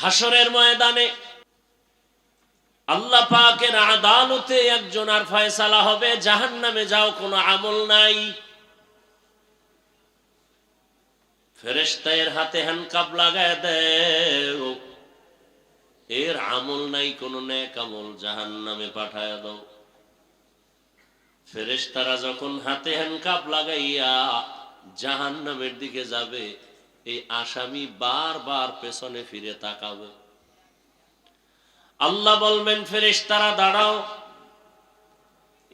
হাসরের ময়দানে আল্লাহ পাকের আদালতে একজনের ফয়সালা হবে, জাহান্নামে যাও, কোনো আমল নাই। ফেরেশতার হাতে হ্যান্ডকাপ লাগায় দেও, এর আমল নাই, কোনো নেক আমল, জাহান্নামে পাঠায় দাও। ফেরেশতারা যখন হাতে হ্যান্ডকাপ লাগাইয়া জাহান্নামের দিকে যাবে, এই আসামি বারবার পেছনে ফিরে তাকাবে। আল্লাহ বলবেন, ফেরেশতারা দাঁড়াও।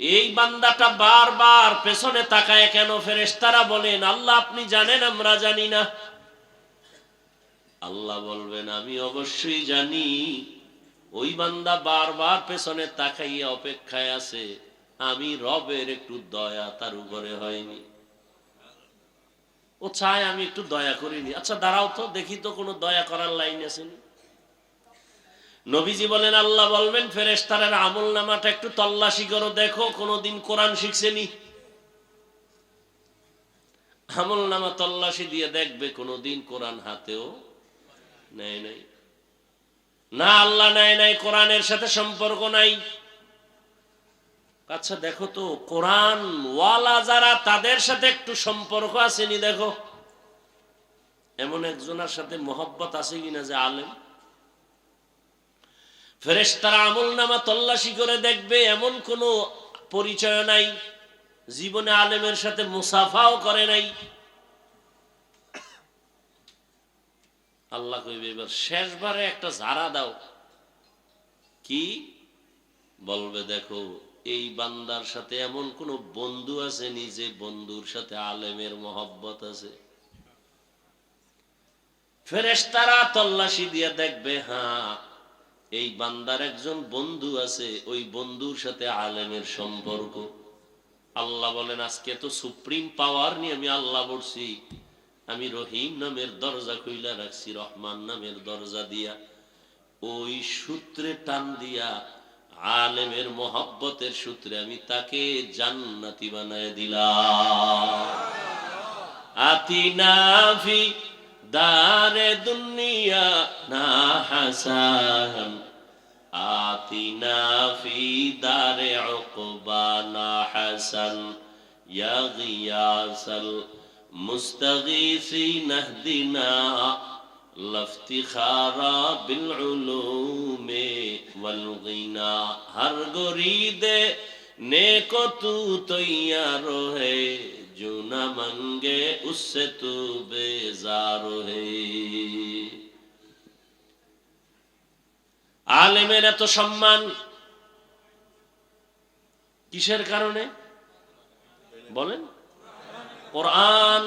এই বান্দাটা বারবার পেছনে তাকায় কেন? ফেরেশতারা বলেন, আল্লাহ আপনি জানেন, আমরা জানি না। আল্লাহ বলবেন, আমি অবশ্যই জানি। ওই বান্দা বারবার পেছনে তাকাইয়া অপেক্ষায় আছে, আমি রবের একটু দয়া তার উপরে হয়নি, ও চায় আমি একটু দয়া করিনি। আচ্ছা দাঁড়াও তো, দেখি তো কোনো দয়া করার লাইন আছে। নবীজি বলেন, আল্লাহ বলবেন, ফেরেশতাদের আমল নামাটা একটু তল্লাশি করো, দেখো কোনদিন কোরআন শিখছেনি। আমল নামা তল্লাশি দিয়ে দেখবে কোনদিন কোরআন হাতেও নেয় নাই। না, আল্লাহ নেয় নাই, কোরআনের সাথে সম্পর্ক নাই। আচ্ছা দেখো তো, কোরআন ওয়ালা যারা, তাদের সাথে একটু সম্পর্ক আসেনি দেখো। এমন একজনের সাথে মহব্বত আছে কিনা যে আলেম। ফেরেশতারা আমল নামা তল্লাশি করে দেখবে, এমন কোন পরিচয় নাই, জীবনে আলেমের সাথে মুসাফাও করে নাই। আল্লাহ কইবে, এবার শেষবারে একটা ঝাড়া দাও। কি বলবে? দেখো এই বান্দার সাথে এমন কোন বন্ধু আছে নি যে বন্ধুর সাথে আলেমের মহব্বত আছে? ফেরেশতারা তল্লাশি দিয়ে দেখবে, হ্যাঁ এই বান্দার একজন বন্ধু আছে, ওই বন্ধুর সাথে আলেমের সম্পর্ক। আল্লাহ বলেন, আজকে তো সুপ্রিম পাওয়ার নিয়ে আমি আল্লাহ বলছি, আমি রহিম নামের দরজা খুইলা রাখছি, রহমান নামের দরজা দিয়া, ওই সূত্রে টান দিয়া আলেমের মহব্বতের সূত্রে আমি তাকে জান্নাতি বানায় দিলাম। আতিনা ফি দারে দুনিয়া না হাসান, আতিনা ফি দারে উকবা না হাসান, ইয়া গিয়াসাল মুস্তাগীসিন ইহদিনা লফতিখারা বিল উলুমে ওয়াল গিনা, হর গরিদে নেকো তু তৈয়ার হে, जो न मंगे उससे तू बेजार है। আলেমের এত সম্মান কিসের কারণে বলেন? কোরআন।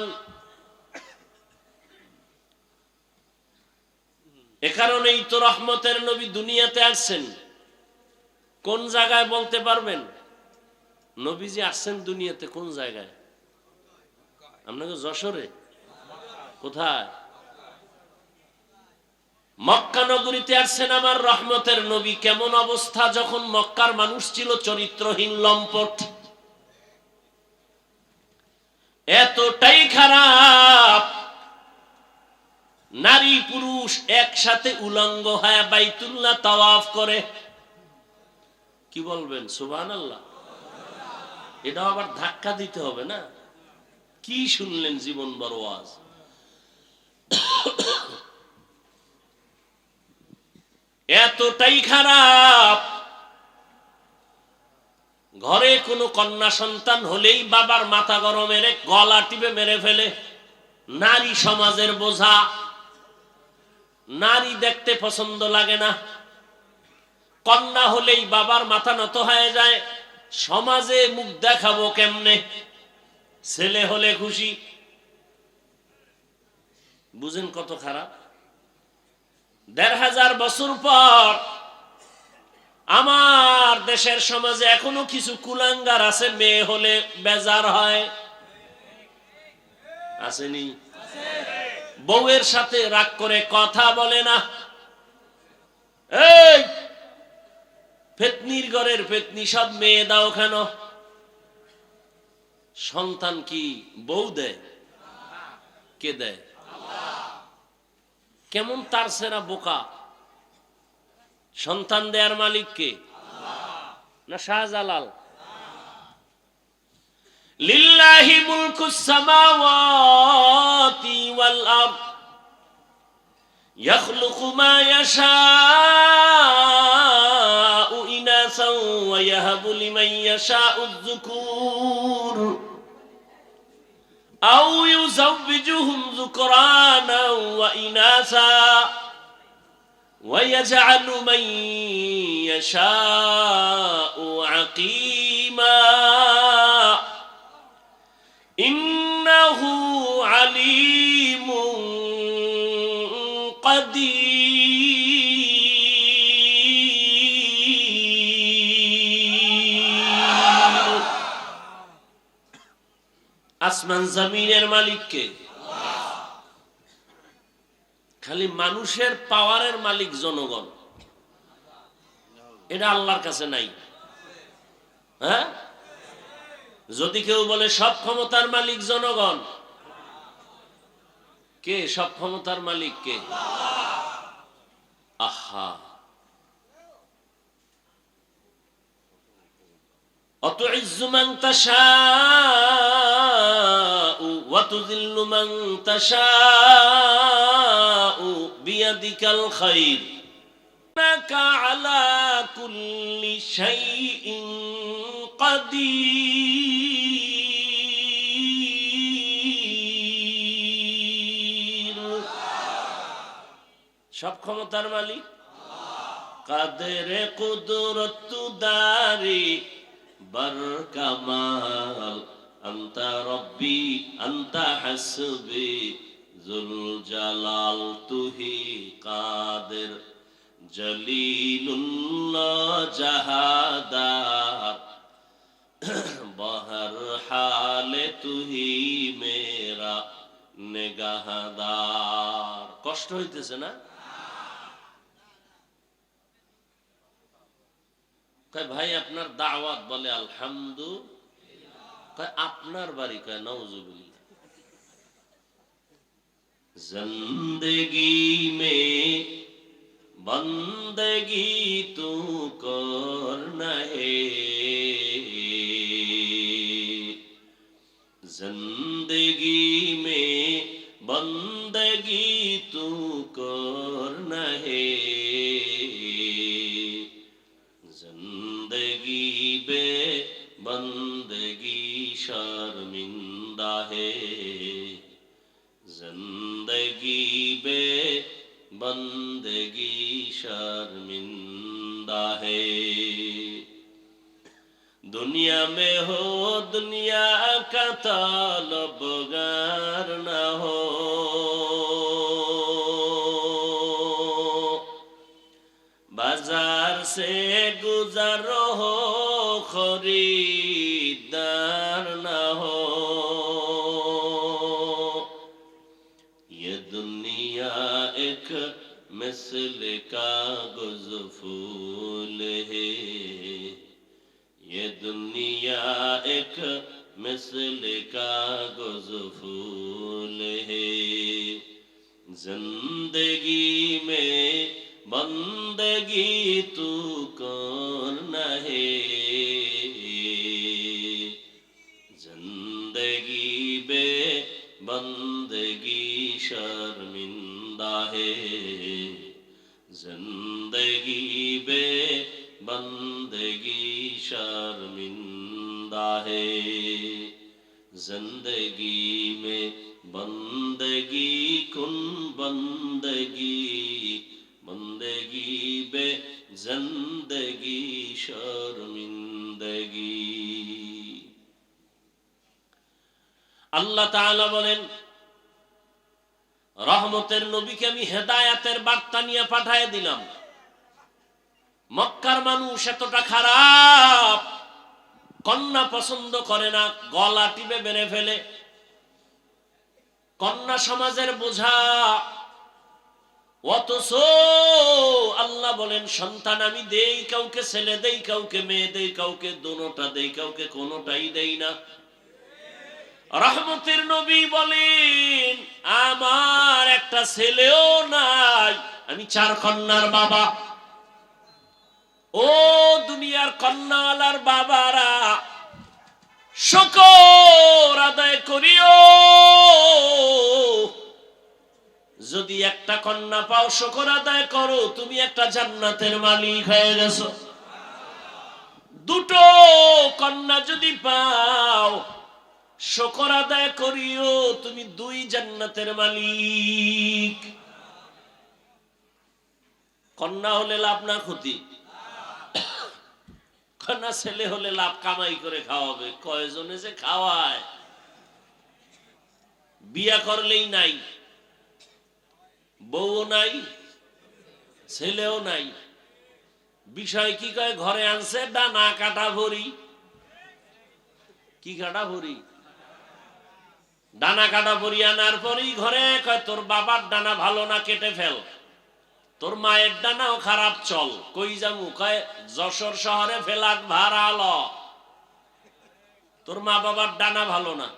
এ কারণেই তো রহমতের নবী দুনিয়াতে আসছেন। কোন জায়গায় বলতে পারবেন নবীজি আসছেন দুনিয়াতে? কোন জায়গায়? আপনাকে যশোরে? কোথায়? মক্কা নগরীতে আসছেন আমার রহমতের নবী। কেমন অবস্থা যখন মক্কার মানুষ ছিল চরিত্রহীন, লম্পট, এতটাই খারাপ, নারী পুরুষ একসাথে উলঙ্গ হয়ে বাইতুল্লাহ তাওয়াফ করে। কি বলবেন সুবহানাল্লাহ? এটা আবার ধাক্কা দিতে হবে না? কি শুনলেন জীবন বড় ওয়াজ। এতটাই খারাপ, ঘরে কোনো কন্যা সন্তান হলেই বাবার মাথা গরমের গলা টিপে মেরে ফেলে। নারী সমাজের বোঝা, নারী দেখতে পছন্দ লাগে না। কন্যা হলেই বাবার মাথা নত হয়ে যায়, সমাজে মুখ দেখাবো কেমনে। ছেলে হলে খুশি। বুঝেন কত খারাপ। ১৫০০ বছর পর আমার দেশের সমাজে এখনো কিছু কুলাঙ্গার আছে, মেয়ে হলে বেজার হয়। আসেনি? বউয়ের সাথে রাগ করে কথা বলে না। এই ফেতনির ঘরের ফেতনি সব মেয়ে দাও কেন? সন্তান কি বউ দেয়? কে দেয়? কেমন তার সেরা বোকা। সন্তান দেয়ার মালিক কে? না শাহজালাল? লিল্লাহি মুলকুস সামাওয়াতি ওয়াল আরদ ইয়াখলুকু মা ইয়াশাউ ইনাসাও ওয়া ইয়াহাবু লিমান ইয়াশাউ যুকুর আও ইউযাওবিজুহুম যুকরানা ওয়া ইনাসা ওয়া ইয়াজআলু মান ইয়াশাউ আকিমা ইন্নাহু আলিমুন কাদির। আসমান জমিনের মালিক কে? খালি মানুষের পাওয়ারের মালিক জনগণ, এটা আল্লাহর কাছে নাই। হ্যাঁ, যদি কেউ বলে সব ক্ষমতার মালিক জনগণ, কে সব ক্ষমতার মালিক কে? আহা, অতুইজ্জু মান তাশাউ ওয়া তুযিল্লু মান তাশাউ বিয়াদিকাল খায়র ইন্নাকা আলা কুল্লি শাইইন কাদির। সব ক্ষমতার মালিক কাদেরে কুদরত দারি বার কামাল আনতা রব্বি আনতা হাসবি জুল জালাল তুহি কাদের জলিলুল্লাহ জাহাদার বহর হালে তুহি মেরা নেগাহদার। কষ্ট হইতেছে না? কয় ভাই আপনার দাওয়াত, বলে আলহামদুলিল্লাহ। কয় আপনার বাড়ি? কয় নাউজুবিল্লাহ। জিন্দেগি মে বন্দগি তু করনা হে, जिंदगी में बंदगी तू करना है, जिंदगी बे बंदगी शर्मिंदा है, जिंदगी बे बंदगी शर्मिंदा है। दुनिया में हो दुनिया का तलबगार न हो, बाजार से गुजरो हो खरीदार न हो। ये दुनिया एक मिसल कागज़ फूल है, ये दुनिया एक मिसल कागज़ फूल है, जिंदगी में बंदगी तू करना है, जिंदगी बे बंदगी शर्मिंदा है, जिंदगी बे बंदगी शर्मिंदा है, जिंदगी में बंदगी कुन बंदगी, बंदगी बे जिंदगी शर्मिंदगी। আল্লাহ তাআলা বলেন, রহমতের নবীকে আমি হেদায়েতের বার্তা নিয়ে পাঠিয়ে দিলাম। মক্কার মানুষ এতটা খারাপ, কন্যা পছন্দ করে না, গলা টিপে মেরে ফেলে, কন্যা সমাজের বোঝা। অথচ আল্লাহ বলেন সন্তান আমি দেই, কাউকে ছেলে দেই, কাউকে মেয়ে দেই, কাউকে দোনোটা দেই, কাউকে কোনোটাই দেই না। রহমতের নবী বলেন আমার একটা ছেলেও নাই, আমি 4 কন্যার বাবা। ও দুনিয়ার কন্যাওয়ালার বাবারা, শুকর আদায় করিও। যদি একটা কন্যা পাও, শুকর আদায় করো, তুমি একটা জান্নাতের মালিক হয়ে গেছো। দুটো কন্যা যদি পাও, শুকর আদায় করিও, তুমি 2 জান্নাতের মালিক। কন্যা হলে লাভ না ক্ষতি? কন্যা ছেলে হলে লাভ, কামাই করে খাওয়াবে। কয়জনে যে খাওয়ায়, বিয়া করলেই নাই, বউও নাই, ছেলেও নাই। বিষয় কি কয়, ঘরে আনছে ডানা কাটা ভরি। কি কাটা ভরি? ডানা কাটা ভরি আনার পরই ঘরে কয়, তোর বাবার ডানা ভালো না, কেটে ফেল। তোর মায়ের ডানাও খারাপ, চল। কই যামু? কয় যশোর শহরে ফ্ল্যাট ভাড়া ল। তোর মা বাবার ডানা ভালো না।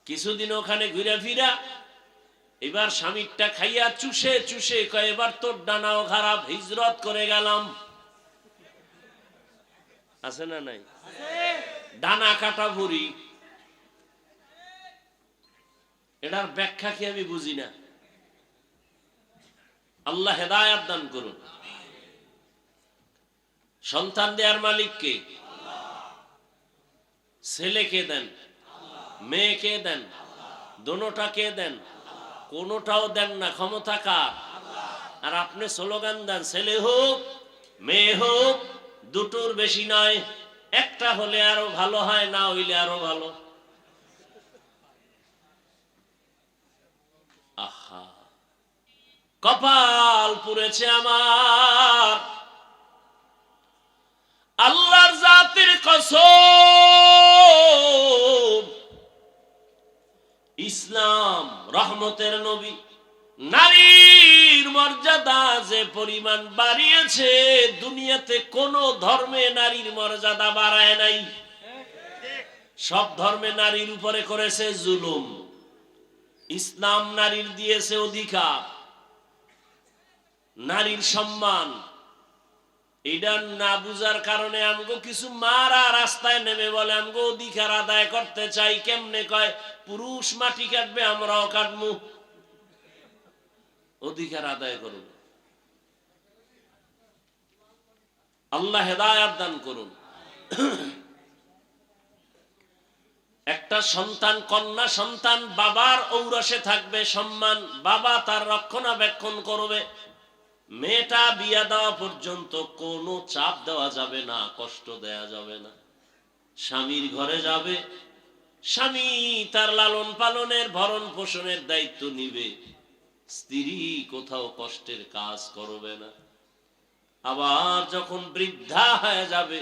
কিছুদিন ওখানে ঘুরে ফিরা, এবার স্বামীরটা খাইয়া চুষে চুষে কয়, এবার তোর ডানাও খারাপ, হিজরত করে গেলাম। আছে না নাই? ডানা কাটা ভুঁড়ি, এটার ব্যাখ্যা কি আমি বুঝি না। আল্লাহ হেদায়েত দান করুন। সন্তান দেওয়ার মালিক কে? ছেলেকে দেন, মেয়েকে দেন, দোনোটাকে দেন, কোনোটাও দেন না, ক্ষমতা কার? আর আপনি স্লোগান দেন, ছেলে হোক মেয়ে হোক, দুটোর বেশি নয়, একটা হলে আরো ভালো হয়, না হইলে আরো ভালো। আহা, কপাল পুড়েছে আমার। আল্লাহর জাতির কসম, ইসলাম রহমতের নবী, নারীর মর্যাদা যে পরিমাণ বাড়িয়েছে, দুনিয়াতে কোন ধর্মে নারীর মর্যাদা বাড়ায় নাই। সব ধর্মে নারীর উপরে করেছে জুলুম। ইসলাম নারীর দিয়েছে অধিকার, নারীর সম্মান। এটা না বুঝার কারণে আমগো কিছু মারা রাস্তায় নেমে বলে আমগো অধিকার আদায় করতে চাই। কেমনে কয়, পুরুষ মাটি কাটবে, আমরাও কাটবো, অধিকার আদায় করুন। আল্লাহ হেদায়েত দান করুন। একটা সন্তান, কন্যা সন্তান, বাবার ঔরসে থাকবে সম্মান, বাবা তার রক্ষণাবেক্ষণ করবে। মেয়েটা বিয়া দেওয়া পর্যন্ত কোনো চাপ দেওয়া যাবে না, কষ্ট দেয়া যাবে না। স্বামীর ঘরে যাবে, স্বামী তার লালন পালনের, ভরণ পোষণের দায়িত্ব নিবে। স্ত্রী কোথাও কষ্টের কাজ করবে না। আবার যখন বৃদ্ধা হয়ে যাবে,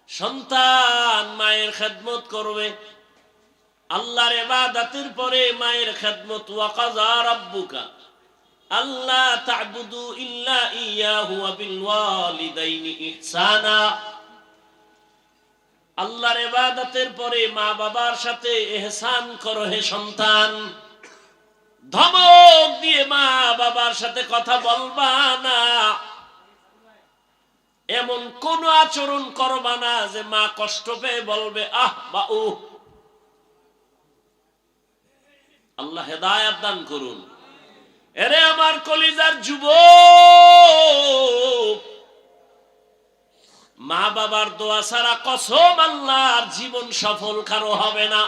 সন্তান মায়ের খেদমত করবে। আল্লাহর ইবাদতের পরে মায়ের খেদমত। ওয়া কাযা রাব্বুকা আল্লা তা'বুদু ইল্লা ইয়াহু ওয়া বিল ওয়ালিদাইনি ইহসানা। আল্লাহর ইবাদতের পরে মা বাবার সাথে ইহসান করো হে সন্তান। ধমক দিয়ে মা বাবার সাথে কথা বলবা না, এমন কোন আচরণ করবা না যে মা কষ্ট পেয়ে বলবে আহ বা উহ। আল্লাহ হেদায়েত দান করুন। এরে আমার কলিজার যুবক, মা বাবার দোয়া ছাড়া কসম আল্লাহর জীবন সফল কারো হবে না।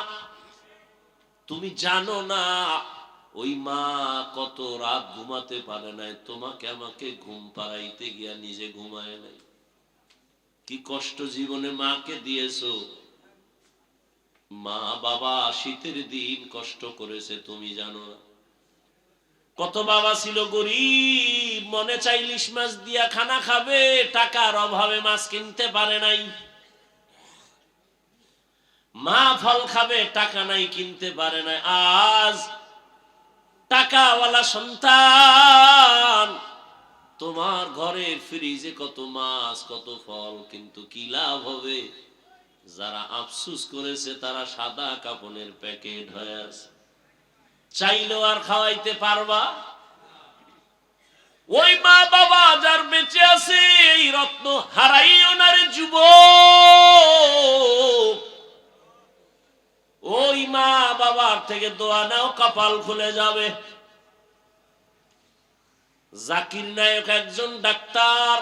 তুমি জানো না ওই মা কত রাত ঘুমাতে পারে নাই, তোমাকে আমাকে ঘুম পাড়াইতে গিয়া নিজে ঘুমায় নাই। কি কষ্ট জীবনে মাকে দিয়েছো। মা বাবা শীতের দিন কষ্ট করেছে, তুমি জানো না। কত বাবা ছিল গরিব, মনে চাই ইলিশ মাছ দিয়া খানা খাবে, টাকার অভাবে মাছ কিনতে পারে নাই। মা ফল খাবে, টাকা নাই, কিনতে পারে নাই। আজ টাকাওয়ালা সন্তান, তোমার ঘরের ফ্রিজে কত মাছ কত ফল, কিন্তু কি লাভ হবে? যারা আফসুস করেছে তারা সাদা কাপড়ের প্যাকেট হয়ে আছে। চাইলেও আর খাওয়াইতে পারবা? ওই মা বাবা যার বেঁচে আছে এই রত্ন হারাইও না রে যুবক। ওই মা বাবার থেকে দোয়া নাও, কপাল খুলে যাবে। জাকির নায়ক একজন ডাক্তার,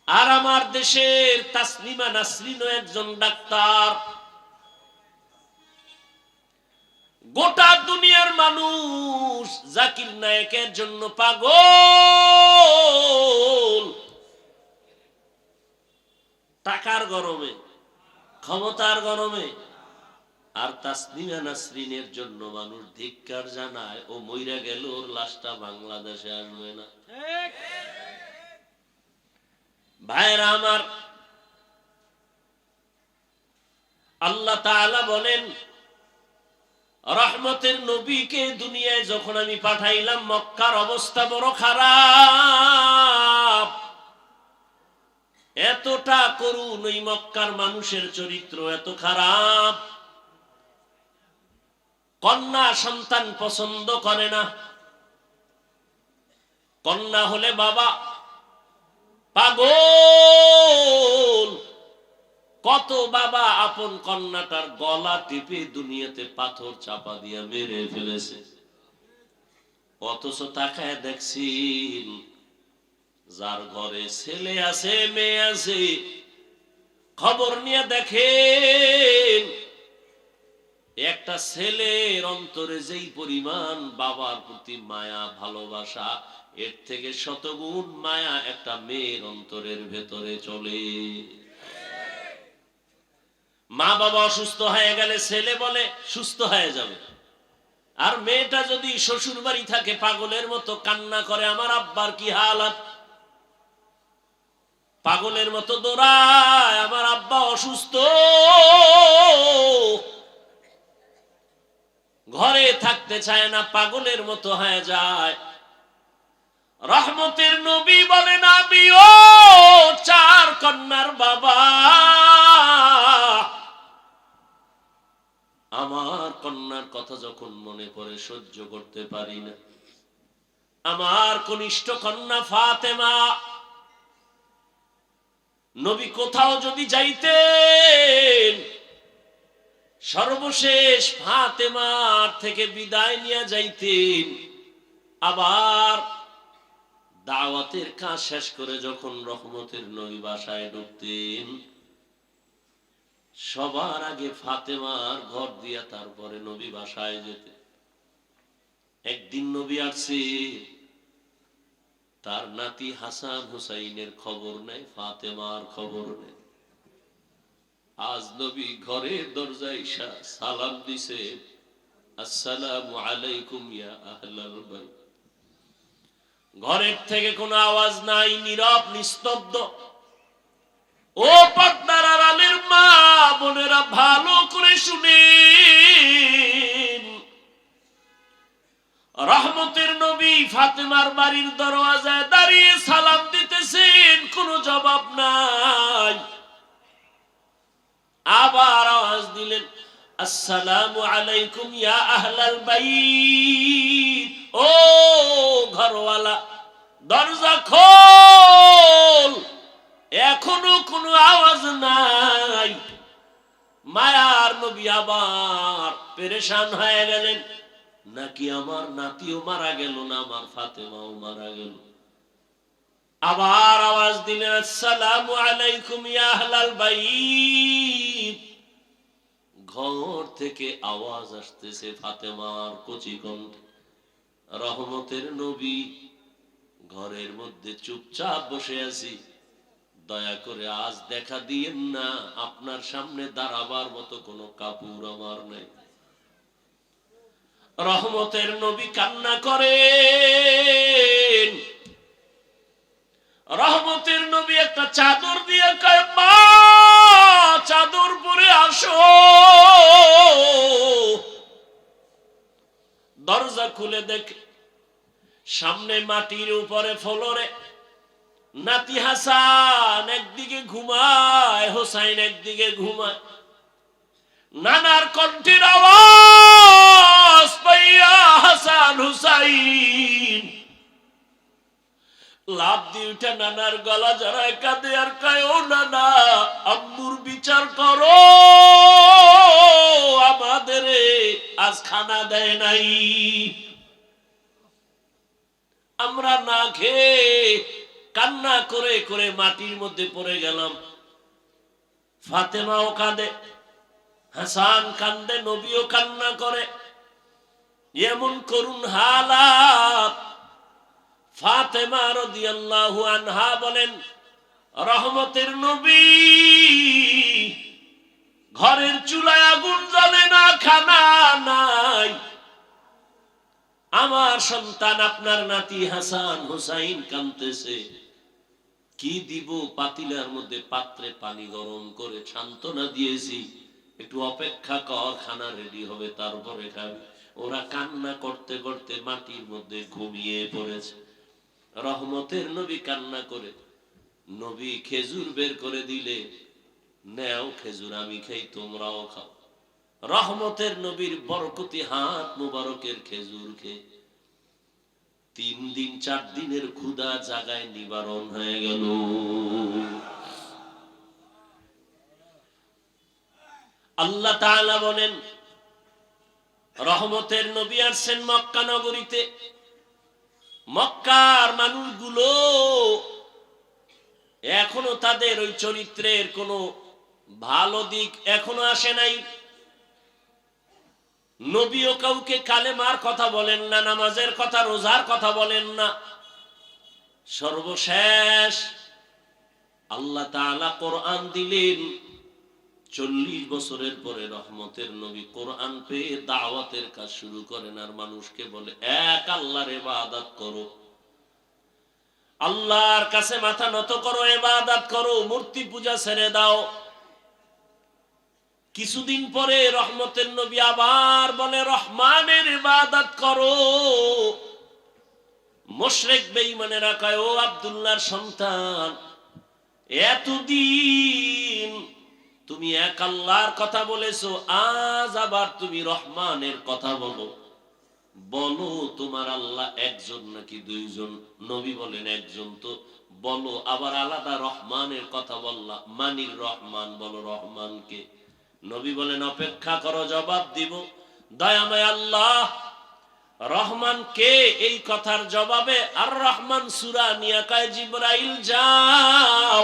আর আমার দেশের তাসনিমা নাসরিনও একজন ডাক্তার। গোটা দুনিয়ার মানুষ জাকির নায়কের জন্য পাগল। টাকার গরমে, ক্ষমতার গরমে। আর তাসনিমা নাসরিনের জন্য মানুষ ধিক্কার জানায়। ও মইরা গেল, ওর লাশটা বাংলাদেশে আসবে না। ভাইরা আমার, আল্লাহ তাআলা বলেন, রহমতের নবীকে দুনিয়ায় যখন আমি পাঠাইলাম, মক্কার অবস্থা বড় খারাপ। এতটা করুন ওই মক্কার মানুষের চরিত্র এত খারাপ। কন্যা সন্তান পছন্দ করে না। কন্যা হলে বাবা পাগল। কত বাবা আপন কন্যাটার গলা টিপে দুনিয়াতে পাথর চাপা দিয়া মেরে ফেলেছে। অথচ তাকায় দেখছেন, যার ঘরে ছেলে আছে মেয়ে আছে, খবর নিয়ে দেখেন একটা ছেলের অন্তরে যেই পরিমাণ বাবার প্রতি মায়া ভালোবাসা, এর থেকে শতগুণ মায়া একটা মেয়ের অন্তরের ভেতরে চলে। মা বাবা অসুস্থ হয়ে গেলে ছেলে বলে সুস্থ হয়ে যাবে, আর মেয়েটা যদি শ্বশুর বাড়ি থাকে পাগলের মতো কান্না করে, আমার আব্বার কি হালাত, পাগলের মতো দৌড়ায়, আমার আব্বা অসুস্থ, ঘরে থাকতে চায় না, পাগলের মতো হয়ে যায়। রহমতের নবী বলেন, আমিও 4 কন্যার বাবা, আমার কন্যার কথা যখন মনে পড়ে সহ্য করতে পারি না। আমার কনিষ্ঠ কন্যা ফাতেমা, নবী কোথাও যদি যাইতেন, সর্বশেষ ফাতেমার থেকে বিদায় নিয়ে যাইতেন। আবার দাওয়াতের কাজ শেষ করে যখন রহমতের নবী বাসায় ঢুকতেন, সবার আগে ফাতেমার ঘর দিয়া তারপরে নবী বাসায় যেতেন। একদিন নবী আসছে, তার নাতি হাসান হুসাইনের খবর নেই, ফাতেমার খবর নেই। আজ নবী ঘরের দরজায় সালাম দিছে, আসসালামু আলাইকুম ইয়া আহলাল বাইত। ঘরের থেকে কোনো আওয়াজ নাই, নীরব নিস্তব্ধ। ও পর্দার আড়ালের মা বোনেরা ভালো করে শুনেন, রহমতের নবী ফাতেমার বাড়ির দরওয়াজায় দাঁড়িয়ে সালাম দিতেছেন, কোনো জবাব নাই। আবার আওয়াজ দিলেন, আসসালামু আলাইকুম ইয়া আহলাল বাইত। ও ঘরওয়ালা, দরজা খোল। এখনো কোনো আওয়াজ নাই। মায়ার নবী আবার পেরেশান হয়ে গেলেন, নাকি আমার নাতিও মারা গেল, না আমার ফাতেমাও মারা গেল। আবার আওয়াজ দিলেন, আসসালামু আলাইকুম ইয়া আহলাল বাইত। ঘর থেকে আওয়াজ আসতেছে ফাতেমার কচি কণ্ঠে। রহমতের নবী, ঘরের মধ্যে চুপচাপ বসে আছি, দয়া করে আজ দেখা দিয়েন না, আপনার সামনে দাঁড়াবার মতো কোনো কাপড় আমার নেই। রহমতের নবী কান্না করেন। রহমতের নবী একটা চাদর দিয়ে কয়, মা চাদর পরে আসো। দরজা খুলে দেখে সামনে মাটির উপরে ফ্লোরে নাতি হাসান একদিকে ঘুমায়, হোসাইন একদিকে ঘুমায়। নানার কণ্ঠের আওয়াজ পাইয়া হাসান হুসাইন লাভ দিয়ে উঠে নানার গলা জড়ায় কাঁদে আর কয়, ও নানা, আম্মুর বিচার করো, আমাদের আজ খানা দেয় নাই, আমরা না খেয়ে কান্না করে করে মাটির মধ্যে পড়ে গেলাম। ফাতেমাও কাঁদে, হাসান কান্দে, নবীও কান্না করে। এমন করুণ হালাত। ফাতেমা রাদিয়াল্লাহু আনহা বলেন, রহমতের নবী, ঘরের চুলায় আগুন জ্বলে না, খানা নাই, আমার সন্তান আপনার নাতি হাসান হুসাইন কাঁদতেছে, কি দিব? পাতিলার মধ্যে পাত্রে পানি গরম করে সান্ত্বনা দিয়েছি, একটু অপেক্ষা কর, খানা রেডি হবে তারপরে খাবি। ওরা কান্না করতে করতে মাটির মধ্যে ঘুমিয়ে পড়েছে। রহমতের নবী কান্না করে, নবী খেজুর বের করে দিলে, নেও খেজুর, আমি খাই, তোমরাও খাও। রহমতের নবীর বরকতি হাত মুবারকের খেজুর খেয়ে 3 দিন 4 দিনের ক্ষুধা জাগায় নিবারণ হয়ে গেল। আল্লাহ তাআলা বলেন, রহমতের নবী আসছেন মক্কা নগরীতে। মক্কার মানুষগুলো এখনো তাদের ওই চরিত্রের কোনো ভালো দিক এখনো আসে নাই। নবীও কাউকে কালেমার কথা বলেন না, নামাজের কথা, রোজার কথা বলেন না। সর্বশেষ আল্লাহ তাআলা কোরআন দিলেন। 40 বছরের পরে রহমতের নবী কোরআন পেয়ে দাওয়াতের কাজ শুরু করেন, আর মানুষকে বলে, এক আল্লাহর ইবাদত করো, আল্লাহর কাছে মাথা নত করো, ইবাদত করো, মূর্তি পূজা ছেড়ে দাও। কিছুদিন পরে রহমতের নবী আবার বলে, রহমানের ইবাদত করো। মুশরিক বেঈমানেরা কয়, ও আব্দুল্লাহর সন্তান, এতদিন তুমি এক আল্লাহর কথা বলেছো, আজ আবার তুমি রহমানের কথা বলো, বলো তোমার আল্লাহ একজন নাকি 2 জন? নবী বলেন, একজন। তো বলো, আবার আলাদা রহমানের কথা বললা, মানির রহমান, বলো রহমানকে। নবী বলেন, অপেক্ষা করো, জবাব দিব। দয়াময় আল্লাহ রহমান কে? এই কথার জবাবে আর রহমান সূরা নিয়ে কয়, জিবরাইল যাও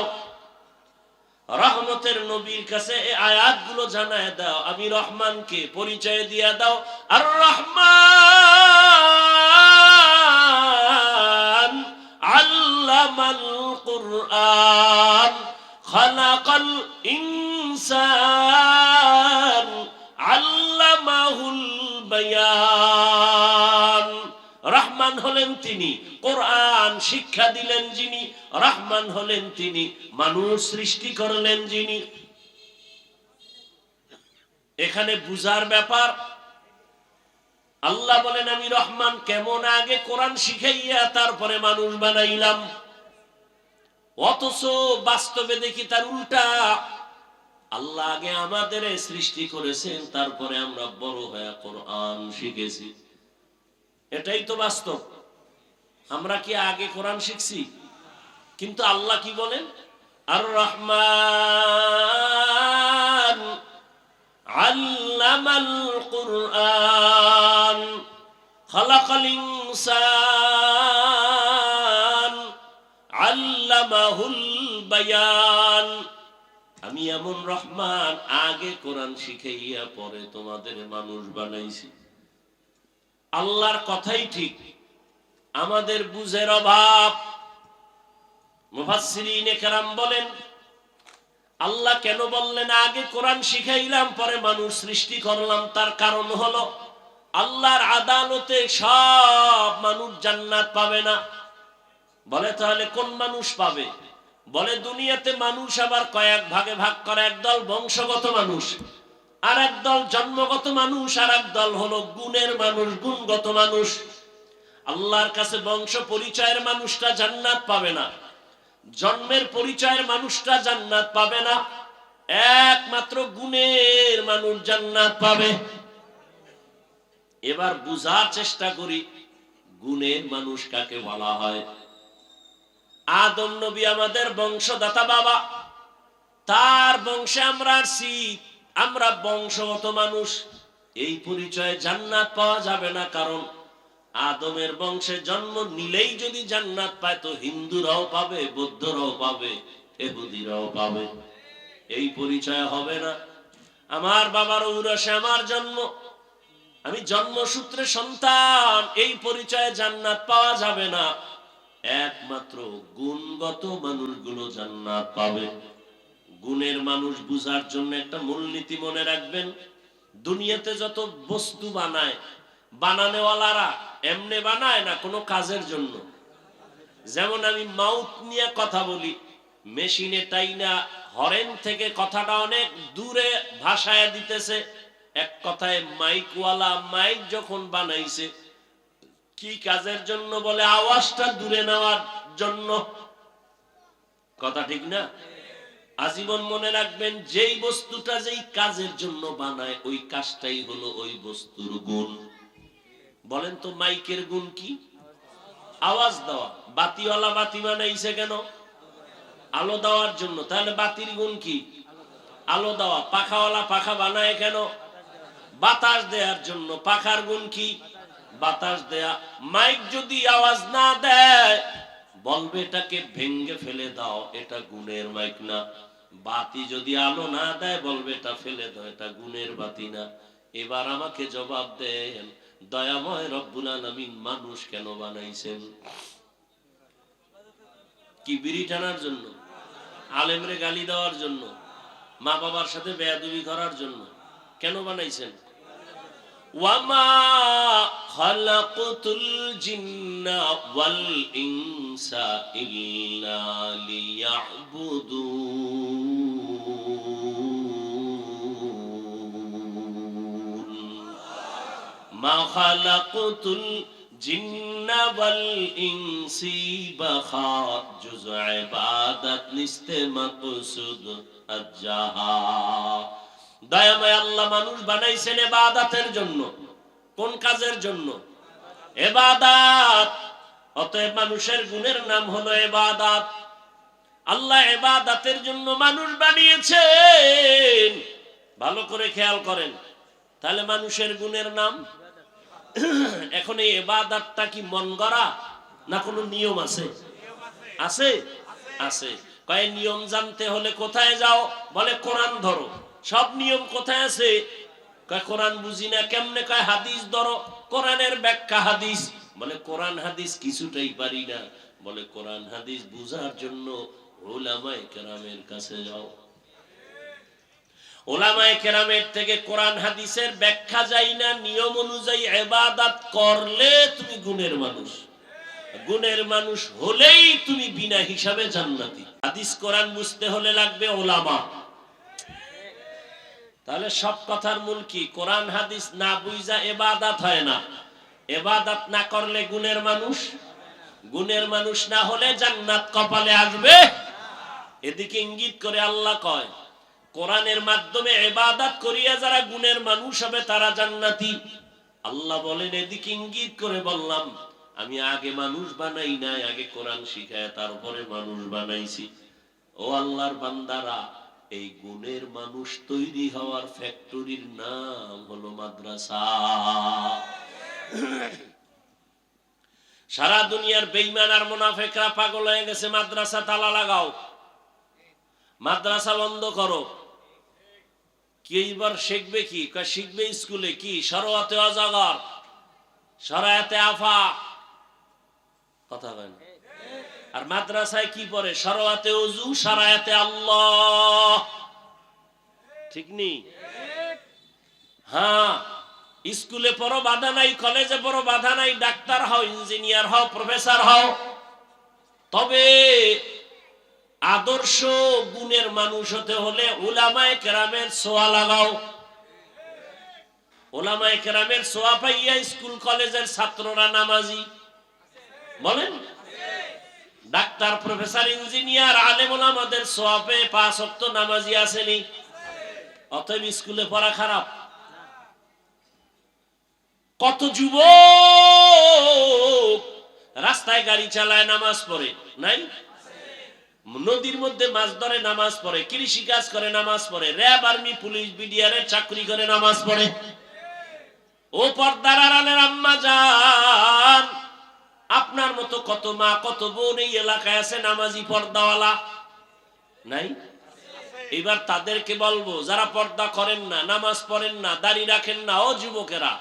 রহমতের নবীর কাছে এই আয়াতগুলো জানায় দাও, আমি রহমানকে পরিচয় দিয়ে দাও। আর রহমান আল্লামাল কুরআন খালাকাল ইনসান আল্লামাহুল বায়ান। রহমান হলেন তিনি, কোরআন শিক্ষা দিলেন যিনি। রহমান হলেন তিনি, মানুষ সৃষ্টি করলেন যিনি। এখানে বুঝার ব্যাপার। আল্লাহ বলেন, আমি রহমান কেমন? আগে কোরআন শিখাইয়া তারপরে মানুষ বানাইলাম। অথচ বাস্তবে দেখি তার উল্টা। আল্লাহ আগে আমাদের সৃষ্টি করেছেন, তারপরে আমরা বড় হয়ে কোরআন শিখেছি। এটাই তো বাস্তব। আমরা কি আগে কোরআন শিখছি? কিন্তু আল্লাহ কি বলেন? আর রহমান আল্লামাল কুরআন খালাকাল ইনসান আল্লামাহুল বায়ান। আমি এমন রহমান, আগে কোরআন শিখাইয়া পরে তোমাদের মানুষ বানাইছি। আল্লাহর কথাই ঠিক, আমাদের বুঝের অভাব। মুফাসসিরিনে কেরাম বলেন, আল্লাহ কেন বললেন আগে কোরআন শিখাইলাম পরে মানুষ সৃষ্টি করলাম? তার কারণ হলো, আল্লাহর আদালতে সব মানুষ জান্নাত পাবে না। বলে, তাহলে কোন মানুষ পাবে? বলে, দুনিয়াতে মানুষ আবার কয়েক ভাগে ভাগ করে। একদল বংশগত মানুষ, আর একদল জন্মগত মানুষ, আর একদল হলো গুণের মানুষ, গুণগত মানুষ। আল্লাহর কাছে বংশ পরিচয়ের মানুষটা জান্নাত পাবে না, জন্মের পরিচয়ের মানুষটা জান্নাত পাবে না, একমাত্র গুণের মানুষ জান্নাত পাবে। এবার বুঝার চেষ্টা করি, গুণের মানুষ কাকে বলা হয়? আদম নবী আমাদের বংশদাতা বাবা, তার বংশে আমরা আসছি, আমরা বংশগত মানুষ। এই পরিচয়ে জান্নাত পাওয়া যাবে না, কারণ আদমের বংশে জন্ম নিলেই যদি জান্নাত পায় তো হিন্দুরাও পাবে, বৌদ্ধরাও পাবে, ইহুদিরাও পাবে। এই পরিচয় হবে না। আমার বাবার ঔরসে আমার জন্ম, আমি জন্মসূত্রে সন্তান, এই পরিচয়ে জান্নাত পাওয়া যাবে না। একমাত্র গুণগত মানুষগুলো জান্নাত পাবে। গুণের মানুষ বুঝার জন্য একটা মূলনীতি মনে রাখবেন। দুনিয়াতে যত বস্তু বানায়, বানানেওয়ালারা এমনি বানায় না, কোনো কাজের জন্য। যেমন আমি মাউথ নিয়ে কথা বলি, মেশিনে টাইনা হরেন থেকে কথাটা অনেক দূরে ভাষায় দিতেছে। এক কথায় মাইকওয়ালা মাইক যখন বানাইছে, কি কাজের জন্য? বলে আওয়াজটা দূরে নেওয়ার জন্য। কথা ঠিক না? আজীবন মনে রাখবেন, যেই বস্তুটা যেই কাজের জন্য বানায়, ওই কাজটাই হলো ওই বস্তুর গুণ। বলেন তো মাইকের গুণ কি? আওয়াজ দেওয়া। বাতিওয়ালা বাতি বানাইছে কেন? আলো দেওয়ার জন্য। তাহলে বাতির গুণ কি? আলো দেওয়া। পাখাওয়ালা পাখা বানায় কেন? বাতাস দেওয়ার জন্য। পাখার গুণ কি? বাতাস দেয়া। মাইক যদি আওয়াজ না দেয়, বলবে এটাকে ভেঙ্গে ফেলে দাও, এটা গুণের মাইক না। বাতি যদি আলো না দেয়, বলবে এটা ফেলে দাও, এটা গুণের বাতি না। এবার আমাকে জবাব দেন, দয়াময় রব্বুল আলামিন মানুষ কেন বানাইছেন? কি বিড়ি টানার জন্য? আলেমরে গালি দেওয়ার জন্য? মা বাবার সাথে বেয়াদবি করার জন্য? কেন বানাইছেন? ওয়ামা খালাকতুল জিন্না ওয়াল ইনসা ইল্লা লিয়াবুদুন। মা খালাকতুল জিন্না ওয়াল ইনসি বাখা জুজ ইবাদত নিস্তে মাকসুদ আজ্জাহা। দয়াময় আল্লাহ মানুষ বানাইছেন ইবাদতের জন্য। কোন কাজের জন্য? ইবাদত। অতএব মানুষের গুণের নাম হলো ইবাদত। আল্লাহ ইবাদতের জন্য মানুষ বানিয়েছেন। ভালো করে খেয়াল করেন, তাহলে মানুষের গুণের নাম। এখন এই ইবাদতটা কি মন গড়া না কোনো নিয়ম আছে? আছে, আছে। কয় নিয়ম জানতে হলে কোথায় যাও? বলে কোরআন ধরো। সব নিয়ম কোথায় আছে? কয় কোরআন বুঝি না। কেমনে? কয় হাদিস ধরো, কোরআনের ব্যাখ্যা হাদিস। বলে কোরআন হাদিস কিছুটাই পারি না। বলে কোরআন হাদিস বুঝার জন্য উলামায়ে কেরামের কাছে যাও। উলামায়ে কেরামের থেকে কোরআন হাদিসের ব্যাখ্যা যাই না, নিয়ম অনুযায়ী ইবাদত করলে তুমি গুণের মানুষ। গুণের মানুষ হলেই তুমি বিনা হিসাবে জান্নাতি। হাদিস কোরআন বুঝতে হলে লাগবে উলামা। তাহলে সব কথার মূল কি? কোরআন হাদিস না বুঝা ইবাদত হয় না। ইবাদত না করলে গুণের মানুষ। গুণের মানুষ না হলে জান্নাত কপালে আসবে। এদিকে ইঙ্গিত করে আল্লাহ কয়, কোরআনের মাধ্যমে ইবাদত করিয়া যারা গুণের মানুষ হবে তারা জান্নাতি। আল্লাহ বলেন, এদিকে ইঙ্গিত করে বললাম, আমি আগে মানুষ বানাই নাই, আগে কোরআন শিখায় তারপরে মানুষ বানাইছি। ও আল্লাহর বান্দারা, এই গুণের মানুষ তৈরি হওয়ার ফ্যাক্টরির নাম হলো মাদ্রাসা। সারা দুনিয়ার বেঈমান আর মুনাফিকরা পাগল হয়ে গেছে, মাদ্রাসা তালা লাগাও, মাদ্রাসা বন্ধ করো। কি এবার শিখবে কি? শিখবে স্কুলে কি? সরায়াতে অজাগর, সরায়াতে আফা। কথা বলেন। আর মাদ্রাসায় কি পড়ে? সরায়াতে ওযু, সরায়াতে আল্লাহ। ঠিক নেই? হ্যাঁ, স্কুলে পড়ো বাধা নাই, কলেজে পড়ো বাধা নাই, ডাক্তার হও, ইঞ্জিনিয়ার হও, প্রফেসর হও। তবে আদর্শ গুণের মানুষ হতে হলে উলামায়ে কেরামের ছোঁয়া লাগাও। উলামায়ে কেরামের ছোঁয়া পাইয়া স্কুল কলেজের ছাত্ররা নামাজি। বলেন, ডাক্তার, প্রফেসর, ইঞ্জিনিয়ার, আলেম ওলামাদের ছোঁয়া পেয়ে 5 ওয়াক্ত নামাজি আসেনি। অতএব স্কুলে পড়া খারাপ। কত যুবক রাস্তায় গাড়ি চালায়, নামাজ পড়ে নাই? নদীর মধ্যে মাছ ধরে নামাজ পড়ে, কৃষি কাজ করে নামাজ পড়ে, র্যাব আর্মি পুলিশ বিডিআরের চাকরি করে নামাজ পড়ে। ও পর্দার আড়ালের আম্মা জান, আপনার মতো কত মা কত বোন এই এলাকায় আছে নামাজি পর্দাওয়ালা নাই? এবার তাদেরকে বলবো, যারা পর্দা করেন না, নামাজ পড়েন না, দাড়ি রাখেন না, ও যুবকেরা,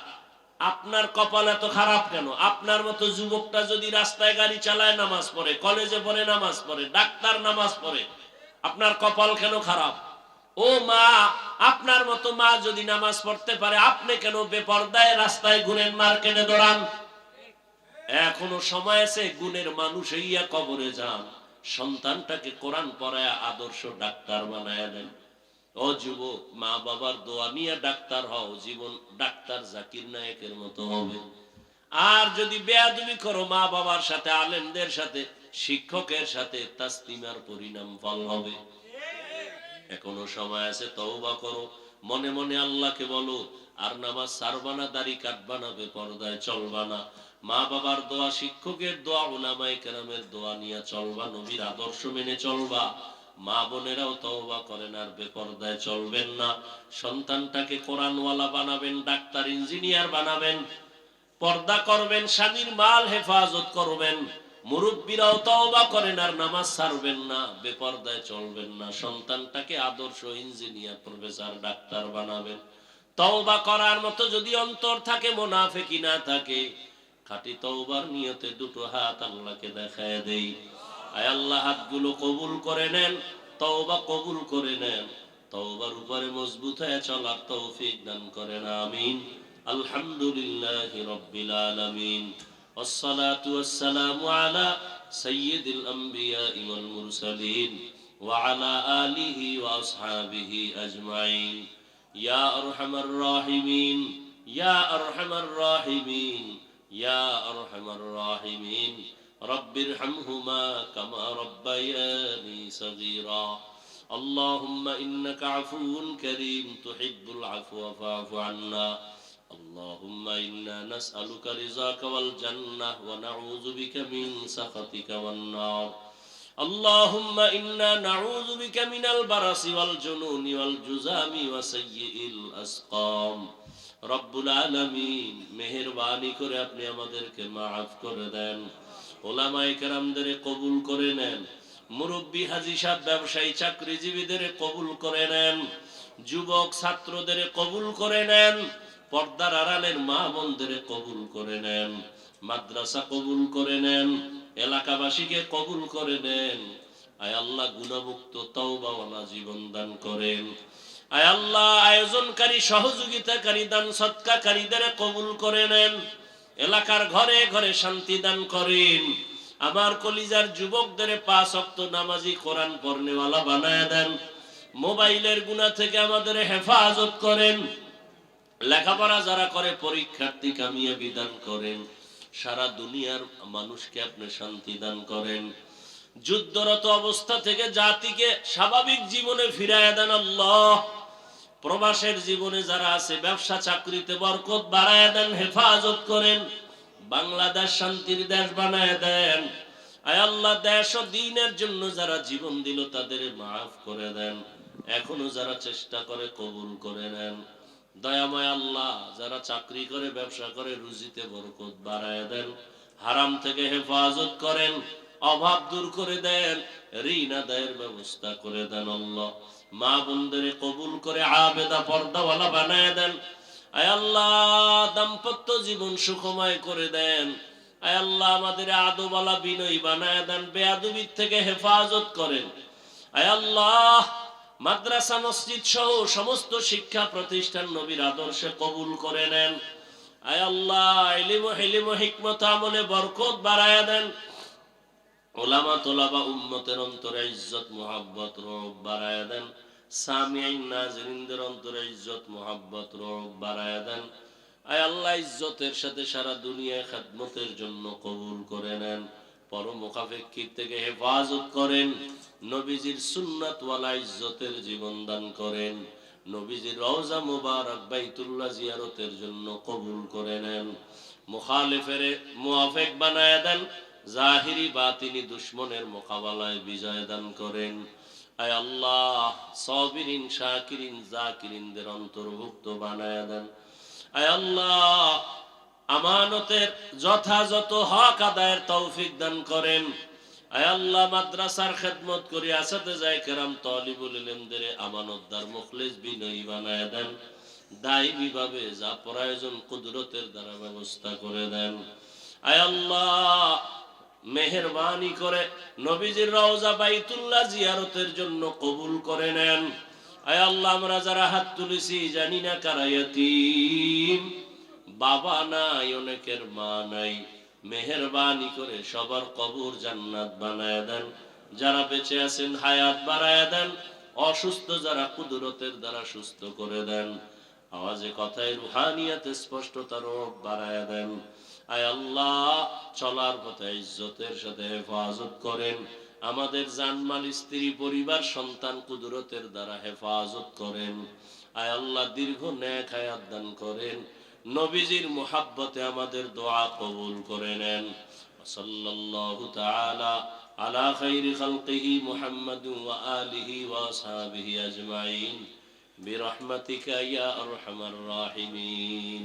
আপনার কপাল এত খারাপ কেন? আপনার মতো যুবকটা যদি রাস্তায় গাড়ি চালায় নামাজ পড়ে, কলেজে পড়ে নামাজ পড়ে, ডাক্তার নামাজ পড়ে, আপনার কপাল কেন খারাপ? ও মা, আপনার মতো মা যদি নামাজ পড়তে পারে, আপনি কেন বেপরদায় রাস্তায় ঘুরেন, মার্কেটে দৌড়ান? এখনো সময় আছে, গুণের মানুষ হইয়া কবরে যান, সন্তানটাকে কোরআন পড়ায় আদর্শ ডাক্তার বানায় দেন। ও যুবক, মা বাবার দোয়া নিয়ে ডাক্তার হও, জীবন ডাক্তার জাকির নায়েকের মতো হবে। আর যদি বেয়াদবি করো মা বাবার সাথে, আলেমদের সাথে, শিক্ষকের সাথে, তাসলিমার পরিণাম ফল হবে। এখনো সময় আছে, তওবা করো, মনে মনে আল্লাহকে বলো, আর নামাজ ছাড়বা না, দাড়ি কাটবা না, বেপরদায় চলবা না, মা বাবার দোয়া, শিক্ষকের দোয়া, উলামায়ে কেরামের দোয়া নিয়ে চলবা, নবীর আদর্শ মেনে চলবা। মা বোনেরাও তওবা করেন, আর বেপরদায় চলবেন না। সন্তানটাকে কোরআনওয়ালা বানাবেন, ডাক্তার ইঞ্জিনিয়ার বানাবেন, পর্দা করবেন, স্বামীর মাল হেফাজত করবেন। মুরব্বীরাও তওবা করেন, আর নামাজ ছাড়বেন না, বেপরদায় চলবেন না। সন্তানটাকে আদর্শ ইঞ্জিনিয়ার, প্রফেসর, ডাক্তার বানাবেন। তওবা করার মতো যদি অন্তর থাকে, মুনাফিকি না থাকে, খাঁটি তওবার নিয়তে দুটো হাত আল্লাহকে দেখায় দেই। আয় আল্লাহ, হাতগুলো কবুল করে নেন, তওবা কবুল করে নেন, তওবার উপরে মজবুত হয়ে চলার তৌফিক দান করেন, আমিন। আলহামদুলিল্লাহি রাব্বিল আলামিন, ওয়াসসালাতু ওয়াসসালামু আলা সাইয়্যিদিল আমবিয়াই ওয়াল মুরসালিন ওয়া আলা আলিহি ওয়া আসহাবিহি আজমাইন। ইয়া আরহামার রাহিমিন, ইয়া আরহামার রাহিমিন, ইয়া আরহামার রাহিমিন। রব্বিরহামহুমা কামা রব্বায়ানি সগীরা। اللهم إنك عفو كريم تحب العفو فاعف عنا. اللهم إنا نسألك رضاك والجنة ونعوذ بك من سخطك والنار. اللهم إنا نعوذ بك من البرص والجنون والجذام وسيء الأسقام. রব্বুল আলামিন, মেহেরবানি করে আপনি আমাদেরকে মাফ করে দেন, উলামায়ে কেরামদের কবুল করে নেন, মুরব্বী, হাজী সাহেব, ব্যবসায়ী, চাকরিজীবীদের কবুল করে নেন, যুবক ছাত্রদের কবুল করে নেন, পর্দার আড়ালের মা বোনদের কবুল করে নেন, মাদ্রাসা কবুল করে নেন, এলাকাবাসীকে কবুল করে নেন। আয় আল্লাহ, গুনাহমুক্ত তওবাওয়ালা জীবন দান করেন। আয় আল্লাহ, আয়োজনকারী, সহযোগিতাকারী, দান সদকাকারীদের কবুল করে নেন। এলাকার ঘরে ঘরে শান্তি দান করেন। আমার কলিজার যুবকদের 5 ওয়াক্ত নামাজি, কোরআন পড়নেওয়ালা বানায় দেন। মোবাইলের গুনাহ থেকে আমাদের হেফাজত করেন। লেখাপড়া যারা করে, পরীক্ষার্থী কামিয়াবি দান করেন। সারা দুনিয়ার মানুষকে আপনি শান্তি দান করেন। যুদ্ধরত অবস্থা থেকে জাতিকে স্বাভাবিক জীবনে ফিরায় দেন আল্লাহ। প্রবাসের জীবনে যারা আছে, ব্যবসা চাকরিতে বরকত বাড়ায় দেন, হেফাজত করেন। বাংলাদেশ শান্তির দেশ বানায় দেন। আয় আল্লাহ, দেশ ও দ্বীনের জন্য যারা জীবন দিল, তাদের মাফ করে দেন। এখনো যারা চেষ্টা করে, কবুল করে নেন। দয়াময় আল্লাহ, যারা চাকরি করে, ব্যবসা করে, রুজিতে বরকত বাড়ায় দেন। হারাম থেকে হেফাজত করেন, অভাব দূর করে দেন, ঋণ আদায়ের ব্যবস্থা করে দেন আল্লাহ। মা বোনদের কবুল করে আবেদা, পর্দাওয়ালা বানায় দেন। আয় আল্লাহ, দাম্পত্য জীবন সুখময় করে দেন। আয় আল্লাহ, আমাদের আদবওয়ালা, বিনয়ী বানায় দেন, বেয়াদবির থেকে হেফাজত করেন। আয় আল্লাহ, মাদ্রাসা, মসজিদ সহ সমস্ত শিক্ষা প্রতিষ্ঠান নবীর আদর্শে কবুল করে নেন। আয় আল্লাহ, ইলম ও হিলম ও হিকমত আমলে বরকত বাড়ায়া দেন। উলামা, তোলাবা, উম্মতের অন্তরে ইজ্জত, মুহাব্বত, রব বাড়ায়া দেন। সামিঈন, নাজিরিনদের অন্তরে ইজ্জত, মুহাব্বত, রব বাড়ায়া দেন। আয় আল্লাহ, ইজ্জতের সাথে সারা দুনিয়ায় খেদমতের জন্য কবুল করে নেন। পরমুখাপেক্ষির থেকে হেফাজত করেন। নবীজির সুন্নাত ওয়ালা ইজ্জতের জীবন দান করেন। নবীজির রওজা মুবারক বাইতুল্লাহ জিয়ারতের জন্য কবুল করে নেন। মুখালিফের মুওয়াফিক বানায় দেন। জাহিরি বাতিনি দুশ্মনের মোকাবেলায় বিজয় দান করেন। আয় আল্লাহ, সাবিরিন শাকিরিন জাকিরিনদের অন্তর্ভুক্ত বানায়া দেন। আয় আল্লাহ, আমানতের যথাযথ হক আদায়ের তৌফিক দান করেন। আয় আল্লাহ, মাদ্রাসার খেদমত করি আসাতেজায়ে কেরাম তালিবুল ইলমদের আমানতদার মুখলিস বিনয়ী বানায়া দেন। দায়ী ভাবে যা প্রয়োজন কুদরতের দ্বারা ব্যবস্থা করে দেন। আয় আল্লাহ, মেহেরবানি করে নবীজির রওজা বাইতুল্লাহ জিয়ারতের জন্য কবুল করে নেন। আয় আল্লাহ, আমরা যারা হাত তুলেছি জানি না কারা ইয়াতীম, বাবা নাই, অনেকের মা নাই, মেহেরবানি করে সবার কবর জান্নাত বানায় দেন। যারা বেঁচে আছেন হায়াত বাড়ায় দেন, অসুস্থ যারা কুদরতের দ্বারা সুস্থ করে দেন। আওয়াজে কথায় রুহানিয়াতে স্পষ্টতা রূপ বাড়ায় দেন। আয় আল্লাহ, চলার পথে ইজ্জতের সাথে হেফাজত করেন। আমাদের জানমাল, স্ত্রী, পরিবার, সন্তান কুদরতের দ্বারা হেফাজত করেন। আয় আল্লাহ, দীর্ঘ নেক হায়াত দান করেন। নবীজির মুহাব্বতে আমাদের দোয়া কবুল করে নেন। সাল্লাল্লাহু তাআলা আলা খাইরি খালকিহি মুহাম্মাদ ওয়া আলিহি ওয়া আসহাবিহি আজমাইন বিরহমাতিকা ইয়া আরহামার রাহিমিন।